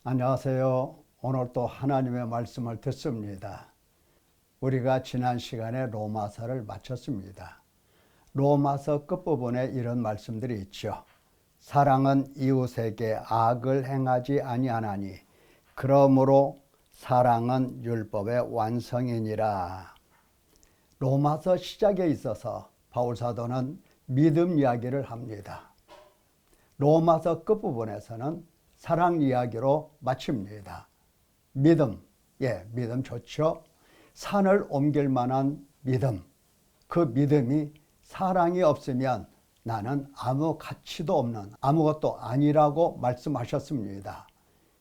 안녕하세요. 오늘 또 하나님의 말씀을 듣습니다. 우리가 지난 시간에 로마서를 마쳤습니다. 로마서 끝부분에 이런 말씀들이 있죠. 사랑은 이웃에게 악을 행하지 아니하나니 그러므로 사랑은 율법의 완성이니라. 로마서 시작에 있어서 바울사도는 믿음 이야기를 합니다. 로마서 끝부분에서는 사랑 이야기로 마칩니다. 믿음, 믿음 좋죠. 산을 옮길 만한 믿음, 그 믿음이 사랑이 없으면 나는 아무 가치도 없는 아무것도 아니라고 말씀하셨습니다.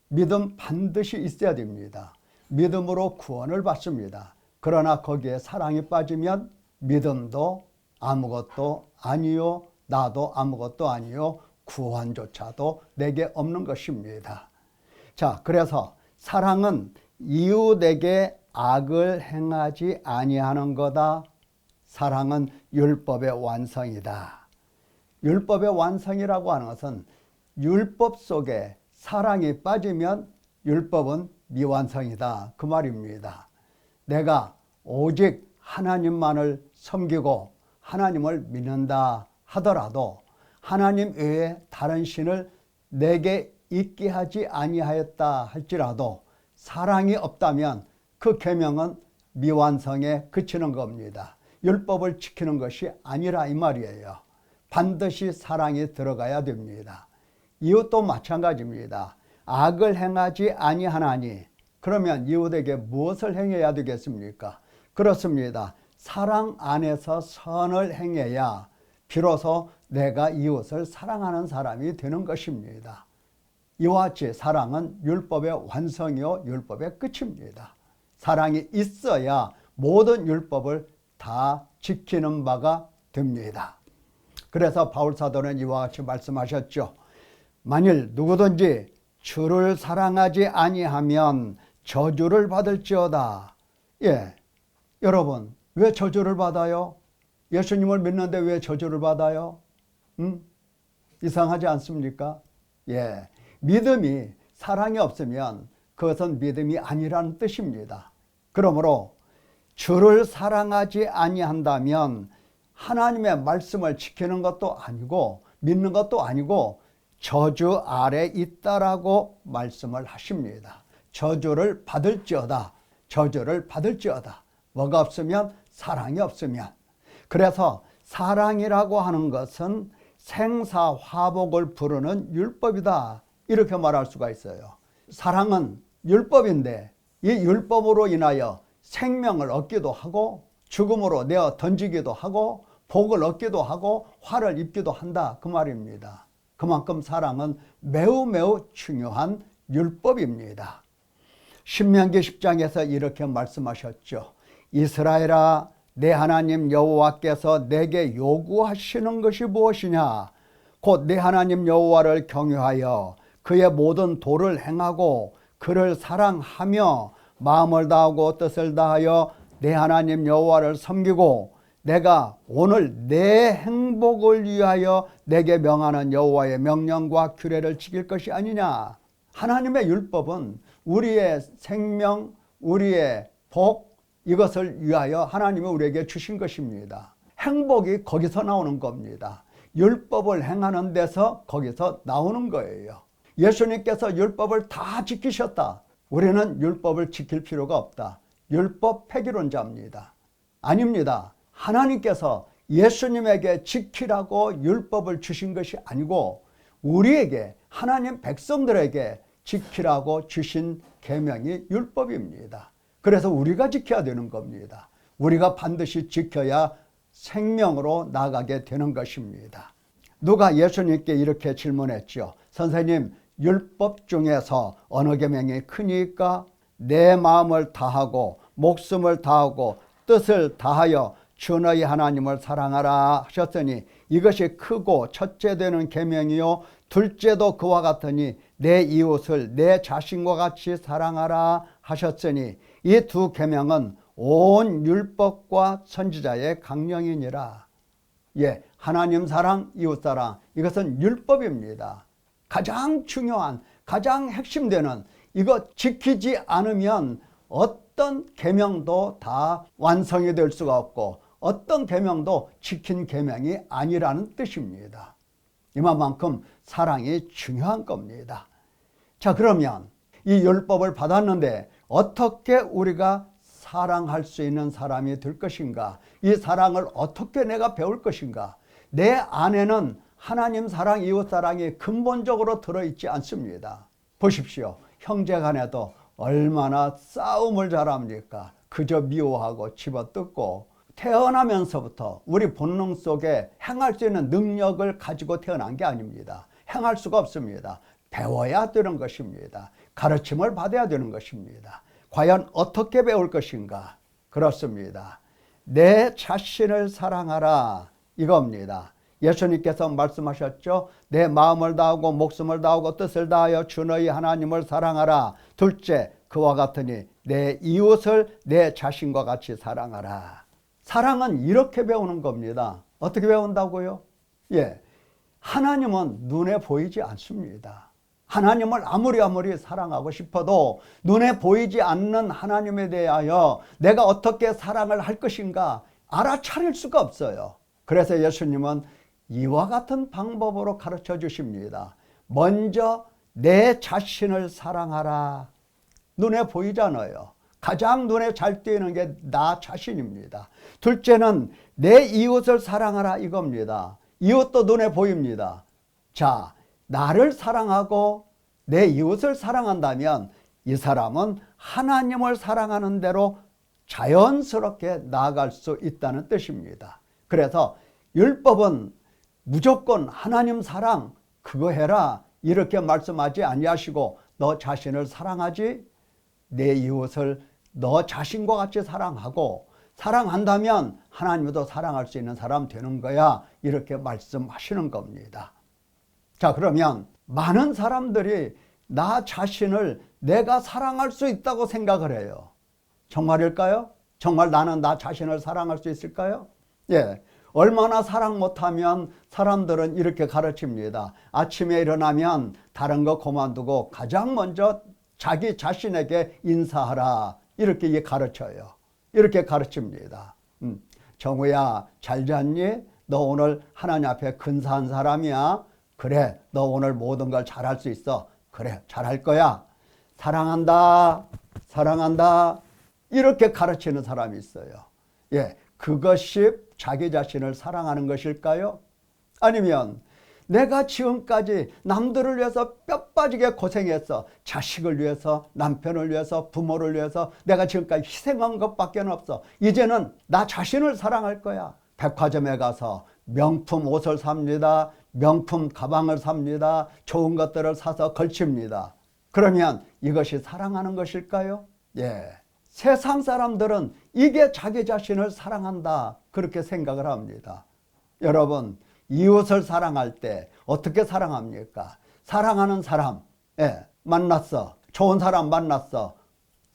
믿음 반드시 있어야 됩니다. 믿음으로 구원을 받습니다. 그러나 거기에 사랑이 빠지면 믿음도 아무것도 아니요, 나도 아무것도 아니요, 구원조차도 내게 없는 것입니다. 자, 그래서 사랑은 이웃에게 악을 행하지 아니하는 거다. 사랑은 율법의 완성이다. 율법의 완성이라고 하는 것은 율법 속에 사랑이 빠지면 율법은 미완성이다. 그 말입니다. 내가 오직 하나님만을 섬기고 하나님을 믿는다 하더라도 하나님 외에 다른 신을 내게 있게 하지 아니하였다 할지라도 사랑이 없다면 그 계명은 미완성에 그치는 겁니다. 율법을 지키는 것이 아니라 이 말이에요. 반드시 사랑이 들어가야 됩니다. 이웃도 마찬가지입니다. 악을 행하지 아니하나니 그러면 이웃에게 무엇을 행해야 되겠습니까? 그렇습니다. 사랑 안에서 선을 행해야 비로소 내가 이웃을 사랑하는 사람이 되는 것입니다. 이와 같이 사랑은 율법의 완성이요 율법의 끝입니다. 사랑이 있어야 모든 율법을 다 지키는 바가 됩니다. 그래서 바울사도는 이와 같이 말씀하셨죠. 만일 누구든지 주를 사랑하지 아니하면 저주를 받을지어다. 여러분 왜 저주를 받아요? 예수님을 믿는데 왜 저주를 받아요? 이상하지 않습니까? 믿음이 사랑이 없으면 그것은 믿음이 아니라는 뜻입니다. 그러므로 주를 사랑하지 아니한다면 하나님의 말씀을 지키는 것도 아니고 믿는 것도 아니고 저주 아래 있다라고 말씀을 하십니다. 저주를 받을지어다. 저주를 받을지어다. 뭐가 없으면? 사랑이 없으면. 그래서 사랑이라고 하는 것은 생사화복을 부르는 율법이다. 이렇게 말할 수가 있어요. 사랑은 율법인데 이 율법으로 인하여 생명을 얻기도 하고 죽음으로 내어 던지기도 하고 복을 얻기도 하고 화를 입기도 한다. 그 말입니다. 그만큼 사랑은 매우 매우 중요한 율법입니다. 신명기 10장에서 이렇게 말씀하셨죠. 이스라엘아, 내 하나님 여호와께서 내게 요구하시는 것이 무엇이냐? 곧 내 하나님 여호와를 경외하여 그의 모든 도를 행하고 그를 사랑하며 마음을 다하고 뜻을 다하여 내 하나님 여호와를 섬기고 내가 오늘 내 행복을 위하여 내게 명하는 여호와의 명령과 규례를 지킬 것이 아니냐. 하나님의 율법은 우리의 생명, 우리의 복, 이것을 위하여 하나님이 우리에게 주신 것입니다. 행복이 거기서 나오는 겁니다. 율법을 행하는 데서 거기서 나오는 거예요. 예수님께서 율법을 다 지키셨다. 우리는 율법을 지킬 필요가 없다. 율법 폐기론자입니다. 아닙니다. 하나님께서 예수님에게 지키라고 율법을 주신 것이 아니고 우리에게 하나님 백성들에게 지키라고 주신 계명이 율법입니다. 그래서 우리가 지켜야 되는 겁니다. 우리가 반드시 지켜야 생명으로 나가게 되는 것입니다. 누가 예수님께 이렇게 질문했죠. 선생님, 율법 중에서 어느 계명이 크니까? 내 마음을 다하고 목숨을 다하고 뜻을 다하여 주 너희 하나님을 사랑하라 하셨더니 이것이 크고 첫째 되는 계명이요 둘째도 그와 같으니 내 이웃을 내 자신과 같이 사랑하라 하셨으니 이 두 계명은 온 율법과 선지자의 강령이니라. 하나님 사랑, 이웃 사랑, 이것은 율법입니다. 가장 중요한 가장 핵심되는 이거 지키지 않으면 어떤 계명도 다 완성이 될 수가 없고 어떤 계명도 지킨 계명이 아니라는 뜻입니다. 이만큼 사랑이 중요한 겁니다. 자, 그러면 이 율법을 받았는데 어떻게 우리가 사랑할 수 있는 사람이 될 것인가? 이 사랑을 어떻게 내가 배울 것인가? 내 안에는 하나님 사랑, 이웃 사랑이 근본적으로 들어있지 않습니다. 보십시오. 형제 간에도 얼마나 싸움을 잘합니까? 그저 미워하고 집어뜯고 태어나면서부터 우리 본능 속에 행할 수 있는 능력을 가지고 태어난 게 아닙니다. 행할 수가 없습니다. 배워야 되는 것입니다. 가르침을 받아야 되는 것입니다. 과연 어떻게 배울 것인가? 그렇습니다. 내 자신을 사랑하라 이겁니다. 예수님께서 말씀하셨죠. 내 마음을 다하고 목숨을 다하고 뜻을 다하여 주 너희 하나님을 사랑하라. 둘째, 그와 같으니 내 이웃을 내 자신과 같이 사랑하라. 사랑은 이렇게 배우는 겁니다. 어떻게 배운다고요? 예, 하나님은 눈에 보이지 않습니다. 하나님을 아무리 사랑하고 싶어도 눈에 보이지 않는 하나님에 대하여 내가 어떻게 사랑을 할 것인가 알아차릴 수가 없어요. 그래서 예수님은 이와 같은 방법으로 가르쳐 주십니다. 먼저 내 자신을 사랑하라. 눈에 보이잖아요. 가장 눈에 잘 띄는 게 나 자신입니다. 둘째는 내 이웃을 사랑하라 이겁니다. 이웃도 눈에 보입니다. 자, 나를 사랑하고 내 이웃을 사랑한다면 이 사람은 하나님을 사랑하는 대로 자연스럽게 나아갈 수 있다는 뜻입니다. 그래서 율법은 무조건 하나님 사랑 그거 해라 이렇게 말씀하지 아니하시고 너 자신을 사랑하지 내 이웃을 너 자신과 같이 사랑하고 사랑한다면 하나님도 사랑할 수 있는 사람 되는 거야 이렇게 말씀하시는 겁니다. 자, 그러면 많은 사람들이 나 자신을 내가 사랑할 수 있다고 생각을 해요. 정말일까요? 정말 나는 나 자신을 사랑할 수 있을까요? 예, 얼마나 사랑 못하면 사람들은 이렇게 가르칩니다. 아침에 일어나면 다른 거 그만두고 가장 먼저 자기 자신에게 인사하라 이렇게 가르쳐요. 이렇게 가르칩니다. 정우야 잘 잤니? 너 오늘 하나님 앞에 근사한 사람이야. 그래, 너 오늘 모든 걸 잘할 수 있어. 그래, 잘할 거야. 사랑한다. 사랑한다. 이렇게 가르치는 사람이 있어요. 예, 그것이 자기 자신을 사랑하는 것일까요? 아니면 내가 지금까지 남들을 위해서 뼈 빠지게 고생했어. 자식을 위해서, 남편을 위해서, 부모를 위해서 내가 지금까지 희생한 것밖에 없어. 이제는 나 자신을 사랑할 거야. 백화점에 가서 명품 옷을 삽니다. 명품 가방을 삽니다. 좋은 것들을 사서 걸칩니다. 그러면 이것이 사랑하는 것일까요? 예. 세상 사람들은 이게 자기 자신을 사랑한다. 그렇게 생각을 합니다. 여러분, 이웃을 사랑할 때 어떻게 사랑합니까? 사랑하는 사람, 예, 만났어. 좋은 사람 만났어.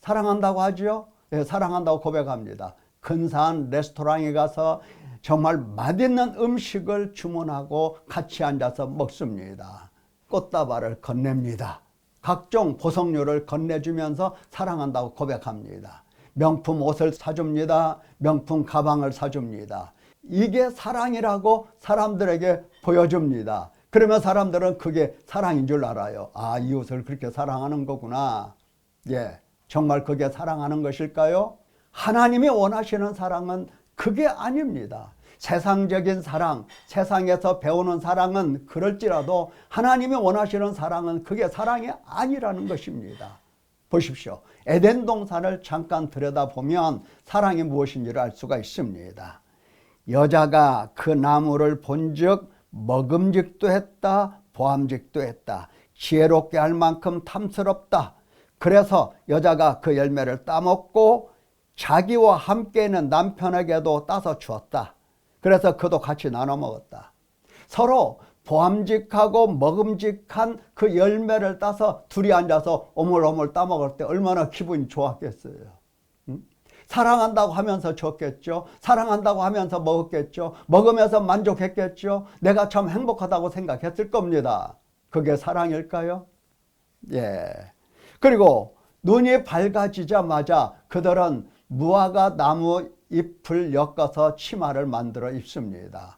사랑한다고 하죠? 예, 사랑한다고 고백합니다. 근사한 레스토랑에 가서 정말 맛있는 음식을 주문하고 같이 앉아서 먹습니다. 꽃다발을 건넵니다. 각종 보석류를 건네주면서 사랑한다고 고백합니다. 명품 옷을 사줍니다. 명품 가방을 사줍니다. 이게 사랑이라고 사람들에게 보여줍니다. 그러면 사람들은 그게 사랑인 줄 알아요. 아, 이웃을 그렇게 사랑하는 거구나. 예, 정말 그게 사랑하는 것일까요? 하나님이 원하시는 사랑은 그게 아닙니다. 세상적인 사랑, 세상에서 배우는 사랑은 그럴지라도 하나님이 원하시는 사랑은 그게 사랑이 아니라는 것입니다. 보십시오. 에덴 동산을 잠깐 들여다보면 사랑이 무엇인지를 알 수가 있습니다. 여자가 그 나무를 본즉 먹음직도 했다, 보암직도 했다. 지혜롭게 할 만큼 탐스럽다. 그래서 여자가 그 열매를 따먹고 자기와 함께 있는 남편에게도 따서 주었다. 그래서 그도 같이 나눠 먹었다. 서로 보암직하고 먹음직한 그 열매를 따서 둘이 앉아서 오물오물 따먹을 때 얼마나 기분이 좋았겠어요. 사랑한다고 하면서 줬겠죠. 사랑한다고 하면서 먹었겠죠. 먹으면서 만족했겠죠. 내가 참 행복하다고 생각했을 겁니다. 그게 사랑일까요? 예. 그리고 눈이 밝아지자마자 그들은 무화과 나무 잎을 엮어서 치마를 만들어 입습니다.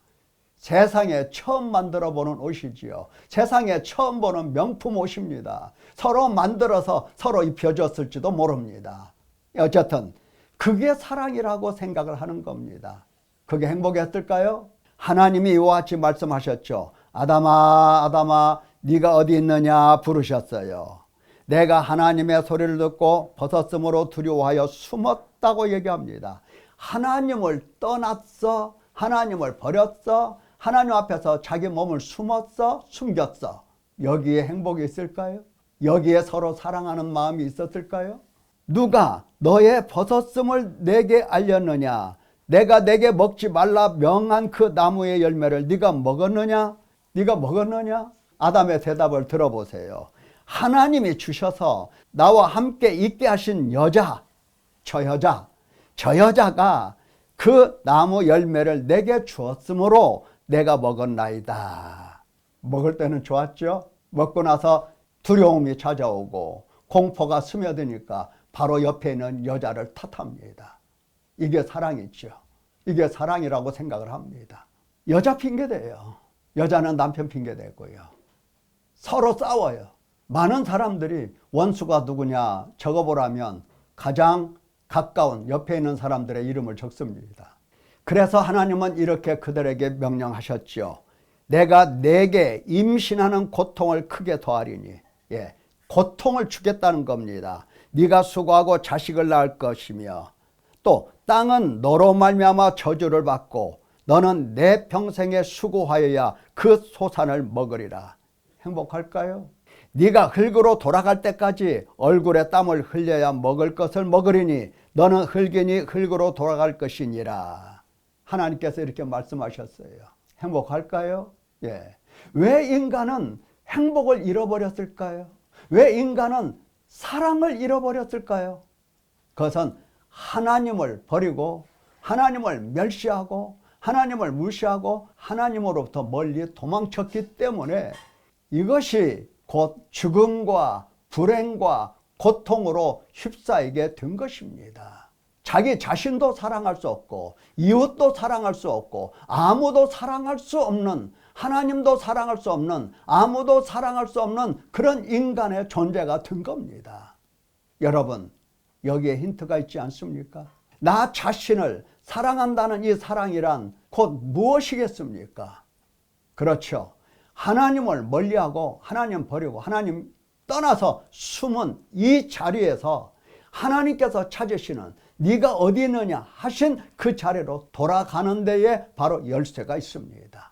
세상에 처음 만들어 보는 옷이지요. 세상에 처음 보는 명품 옷입니다. 서로 만들어서 서로 입혀줬을지도 모릅니다. 어쨌든 그게 사랑이라고 생각을 하는 겁니다. 그게 행복이었을까요? 하나님이 이와 같이 말씀하셨죠. 아담아, 아담아, 네가 어디 있느냐 부르셨어요. 내가 하나님의 소리를 듣고 벗었으므로 두려워하여 숨었다고 얘기합니다. 하나님을 떠났어? 하나님을 버렸어? 하나님 앞에서 자기 몸을 숨었어? 숨겼어? 여기에 행복이 있을까요? 여기에 서로 사랑하는 마음이 있었을까요? 누가 너의 벗었음을 내게 알렸느냐? 내가 내게 먹지 말라 명한 그 나무의 열매를 네가 먹었느냐? 네가 먹었느냐? 아담의 대답을 들어보세요. 하나님이 주셔서 나와 함께 있게 하신 여자, 저 여자가 그 나무 열매를 내게 주었으므로 내가 먹었나이다. 먹을 때는 좋았죠? 먹고 나서 두려움이 찾아오고 공포가 스며드니까 바로 옆에 있는 여자를 탓합니다. 이게 사랑이죠. 이게 사랑이라고 생각을 합니다. 여자 핑계대요. 여자는 남편 핑계대고요. 서로 싸워요. 많은 사람들이 원수가 누구냐 적어보라면 가장 가까운 옆에 있는 사람들의 이름을 적습니다. 그래서 하나님은 이렇게 그들에게 명령하셨죠. 내가 내게 임신하는 고통을 크게 더하리니, 예, 고통을 주겠다는 겁니다. 네가 수고하고 자식을 낳을 것이며 또 땅은 너로 말미암아 저주를 받고 너는 내 평생에 수고하여야 그 소산을 먹으리라. 행복할까요? 네가 흙으로 돌아갈 때까지 얼굴에 땀을 흘려야 먹을 것을 먹으리니 너는 흙이니 흙으로 돌아갈 것이니라. 하나님께서 이렇게 말씀하셨어요. 행복할까요? 예. 왜 인간은 행복을 잃어버렸을까요? 왜 인간은 사랑을 잃어버렸을까요? 그것은 하나님을 버리고 하나님을 멸시하고 하나님을 무시하고 하나님으로부터 멀리 도망쳤기 때문에 이것이 곧 죽음과 불행과 고통으로 휩싸이게 된 것입니다. 자기 자신도 사랑할 수 없고 이웃도 사랑할 수 없고 아무도 사랑할 수 없는, 하나님도 사랑할 수 없는, 아무도 사랑할 수 없는 그런 인간의 존재가 된 겁니다. 여러분, 여기에 힌트가 있지 않습니까? 나 자신을 사랑한다는 이 사랑이란 곧 무엇이겠습니까? 그렇죠. 하나님을 멀리하고 하나님 버리고 하나님 떠나서 숨은 이 자리에서 하나님께서 찾으시는 네가 어디 있느냐 하신 그 자리로 돌아가는 데에 바로 열쇠가 있습니다.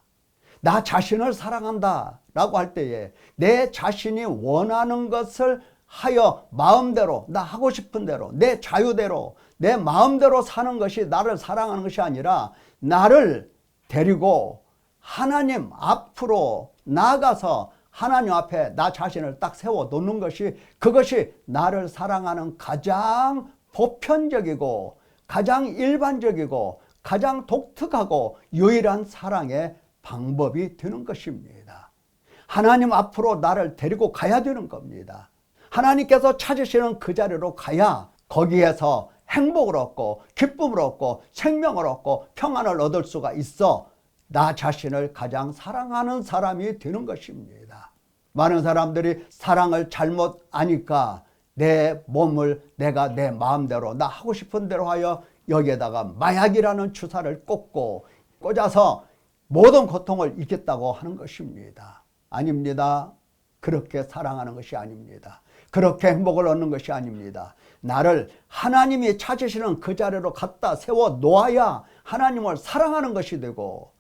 나 자신을 사랑한다 라고 할 때에 내 자신이 원하는 것을 하여 마음대로, 나 하고 싶은 대로, 내 자유대로, 내 마음대로 사는 것이 나를 사랑하는 것이 아니라 나를 데리고 하나님 앞으로 나아가서 하나님 앞에 나 자신을 딱 세워 놓는 것이, 그것이 나를 사랑하는 가장 보편적이고 가장 일반적이고 가장 독특하고 유일한 사랑의 방법이 되는 것입니다. 하나님 앞으로 나를 데리고 가야 되는 겁니다. 하나님께서 찾으시는 그 자리로 가야 거기에서 행복을 얻고 기쁨을 얻고 생명을 얻고 평안을 얻을 수가 있어 나 자신을 가장 사랑하는 사람이 되는 것입니다. 많은 사람들이 사랑을 잘못 아니까 내 몸을 내가 내 마음대로 나 하고 싶은 대로 하여 여기에다가 마약이라는 주사를 꽂아서 모든 고통을 잊겠다고 하는 것입니다. 아닙니다. 그렇게 사랑하는 것이 아닙니다. 그렇게 행복을 얻는 것이 아닙니다. 나를 하나님이 찾으시는 그 자리로 갖다 세워 놓아야 하나님을 사랑하는 것이 되고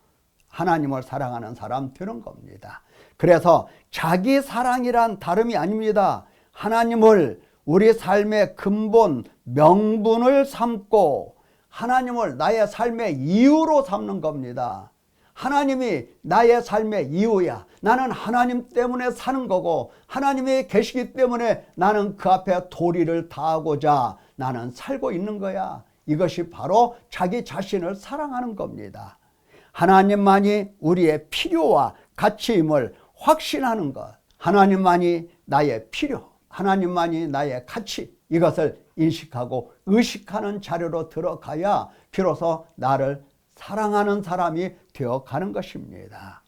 하나님을 사랑하는 사람 되는 겁니다. 그래서 자기 사랑이란 다름이 아닙니다. 하나님을 우리 삶의 근본, 명분을 삼고 하나님을 나의 삶의 이유로 삼는 겁니다. 하나님이 나의 삶의 이유야. 나는 하나님 때문에 사는 거고 하나님이 계시기 때문에 나는 그 앞에 도리를 다하고자 나는 살고 있는 거야. 이것이 바로 자기 자신을 사랑하는 겁니다. 하나님만이 우리의 필요와 가치임을 확신하는 것. 하나님만이 나의 필요, 하나님만이 나의 가치, 이것을 인식하고 의식하는 자료로 들어가야 비로소 나를 사랑하는 사람이 되어가는 것입니다.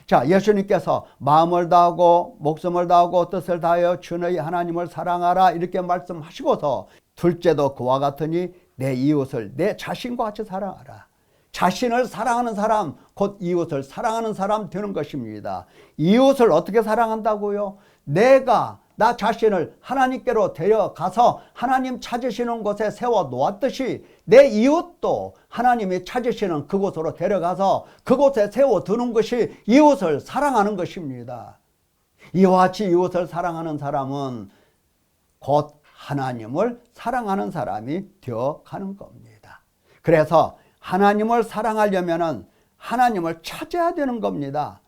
자, 예수님께서 마음을 다하고 목숨을 다하고 뜻을 다하여 주 너희 하나님을 사랑하라 이렇게 말씀하시고서 둘째도 그와 같으니 내 이웃을 내 자신과 같이 사랑하라. 자신을 사랑하는 사람, 곧 이웃을 사랑하는 사람 되는 것입니다. 이웃을 어떻게 사랑한다고요? 내가 나 자신을 하나님께로 데려가서 하나님 찾으시는 곳에 세워 놓았듯이 내 이웃도 하나님이 찾으시는 그곳으로 데려가서 그곳에 세워두는 것이 이웃을 사랑하는 것입니다. 이와 같이 이웃을 사랑하는 사람은 곧 하나님을 사랑하는 사람이 되어가는 겁니다. 그래서 하나님을 사랑하려면 하나님을 찾아야 되는 겁니다.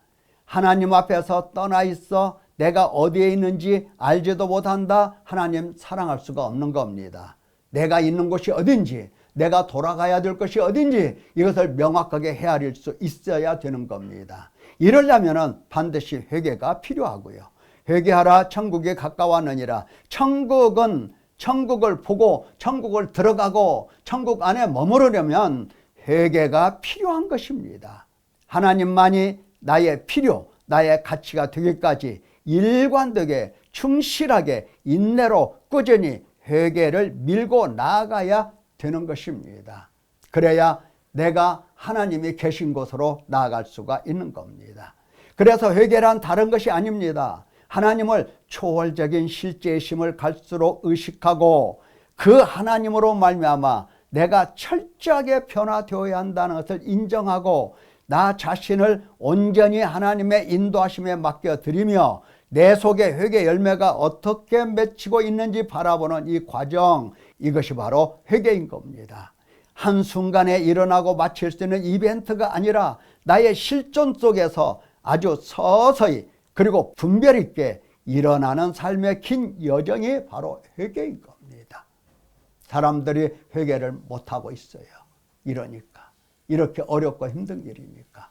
하나님 앞에서 떠나 있어 내가 어디에 있는지 알지도 못한다. 하나님 사랑할 수가 없는 겁니다. 내가 있는 곳이 어딘지, 내가 돌아가야 될 것이 어딘지 이것을 명확하게 헤아릴 수 있어야 되는 겁니다. 이러려면 반드시 회개가 필요하고요. 회개하라 천국이 가까웠느니라. 천국을 보고 천국을 들어가고 천국 안에 머무르려면 회개가 필요한 것입니다. 하나님만이 나의 필요, 나의 가치가 되기까지 일관되게 충실하게 인내로 꾸준히 회개를 밀고 나아가야 되는 것입니다. 그래야 내가 하나님이 계신 곳으로 나아갈 수가 있는 겁니다. 그래서 회개란 다른 것이 아닙니다. 하나님을 초월적인 실제의 힘을 갈수록 의식하고 그 하나님으로 말미암아 내가 철저하게 변화되어야 한다는 것을 인정하고 나 자신을 온전히 하나님의 인도하심에 맡겨드리며 내 속에 회개 열매가 어떻게 맺히고 있는지 바라보는 이 과정, 이것이 바로 회개인 겁니다. 한순간에 일어나고 마칠 수 있는 이벤트가 아니라 나의 실존 속에서 아주 서서히 그리고 분별 있게 일어나는 삶의 긴 여정이 바로 회개인 겁니다. 사람들이 회개를 못하고 있어요. 이러니까. 이렇게 어렵고 힘든 일이니까.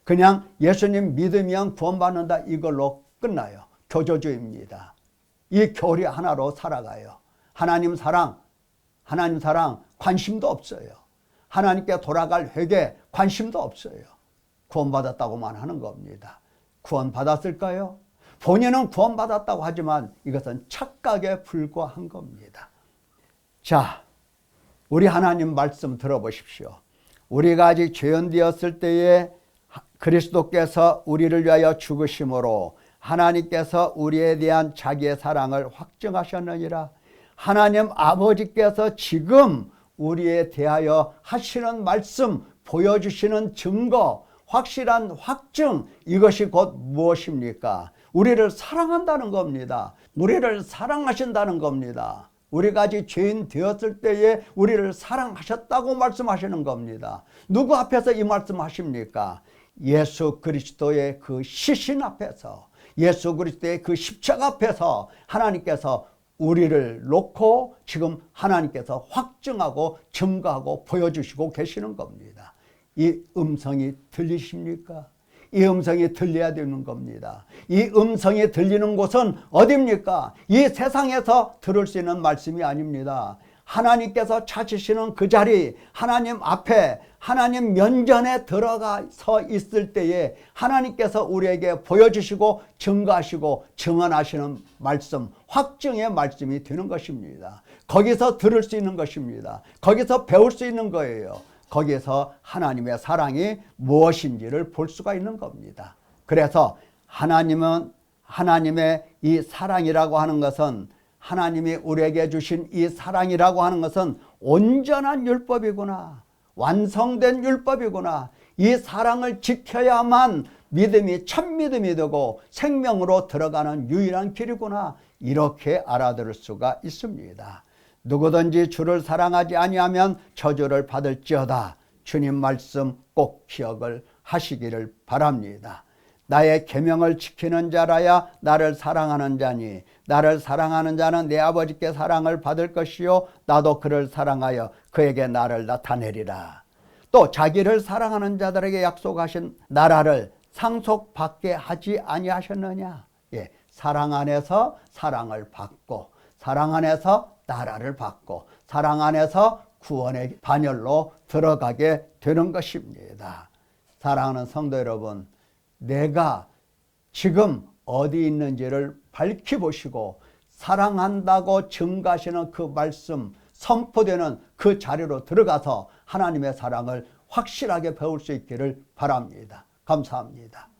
그냥 예수님 믿으면 구원받는다 이걸로 끝나요. 교조주의입니다. 이 교리 하나로 살아가요. 하나님 사랑 관심도 없어요. 하나님께 돌아갈 회개 관심도 없어요. 구원받았다고만 하는 겁니다. 구원받았을까요? 본인은 구원받았다고 하지만 이것은 착각에 불과한 겁니다. 자, 우리 하나님 말씀 들어보십시오. 우리가 아직 죄인되었을 때에 그리스도께서 우리를 위하여 죽으심으로 하나님께서 우리에 대한 자기의 사랑을 확증하셨느니라. 하나님 아버지께서 지금 우리에 대하여 하시는 말씀, 보여주시는 증거, 확실한 확증, 이것이 곧 무엇입니까? 우리를 사랑한다는 겁니다. 우리를 사랑하신다는 겁니다. 우리가 아직 죄인 되었을 때에 우리를 사랑하셨다고 말씀하시는 겁니다. 누구 앞에서 이 말씀하십니까? 예수 그리스도의 그 시신 앞에서, 예수 그리스도의 그 십자가 앞에서 하나님께서 우리를 놓고 지금 하나님께서 확증하고 증거하고 보여주시고 계시는 겁니다. 이 음성이 들리십니까? 이 음성이 들려야 되는 겁니다. 이 음성이 들리는 곳은 어디입니까? 이 세상에서 들을 수 있는 말씀이 아닙니다. 하나님께서 찾으시는 그 자리, 하나님 앞에, 하나님 면전에 들어가서 있을 때에 하나님께서 우리에게 보여주시고 증거하시고 증언하시는 말씀, 확증의 말씀이 되는 것입니다. 거기서 들을 수 있는 것입니다. 거기서 배울 수 있는 거예요. 거기에서 하나님의 사랑이 무엇인지를 볼 수가 있는 겁니다. 그래서 하나님은 하나님의 이 사랑이라고 하는 것은, 하나님이 우리에게 주신 이 사랑이라고 하는 것은 온전한 율법이구나, 완성된 율법이구나, 이 사랑을 지켜야만 믿음이 참 믿음이 되고 생명으로 들어가는 유일한 길이구나, 이렇게 알아들을 수가 있습니다. 누구든지 주를 사랑하지 아니하면 저주를 받을지어다. 주님 말씀 꼭 기억을 하시기를 바랍니다. 나의 계명을 지키는 자라야 나를 사랑하는 자니 나를 사랑하는 자는 내 아버지께 사랑을 받을 것이요 나도 그를 사랑하여 그에게 나를 나타내리라. 또 자기를 사랑하는 자들에게 약속하신 나라를 상속받게 하지 아니하셨느냐. 사랑 안에서 사랑을 받고, 사랑 안에서 나라를 받고, 사랑 안에서 구원의 반열로 들어가게 되는 것입니다. 사랑하는 성도 여러분, 내가 지금 어디 있는지를 밝혀보시고 사랑한다고 증가하시는 그 말씀, 선포되는 그 자리로 들어가서 하나님의 사랑을 확실하게 배울 수 있기를 바랍니다. 감사합니다.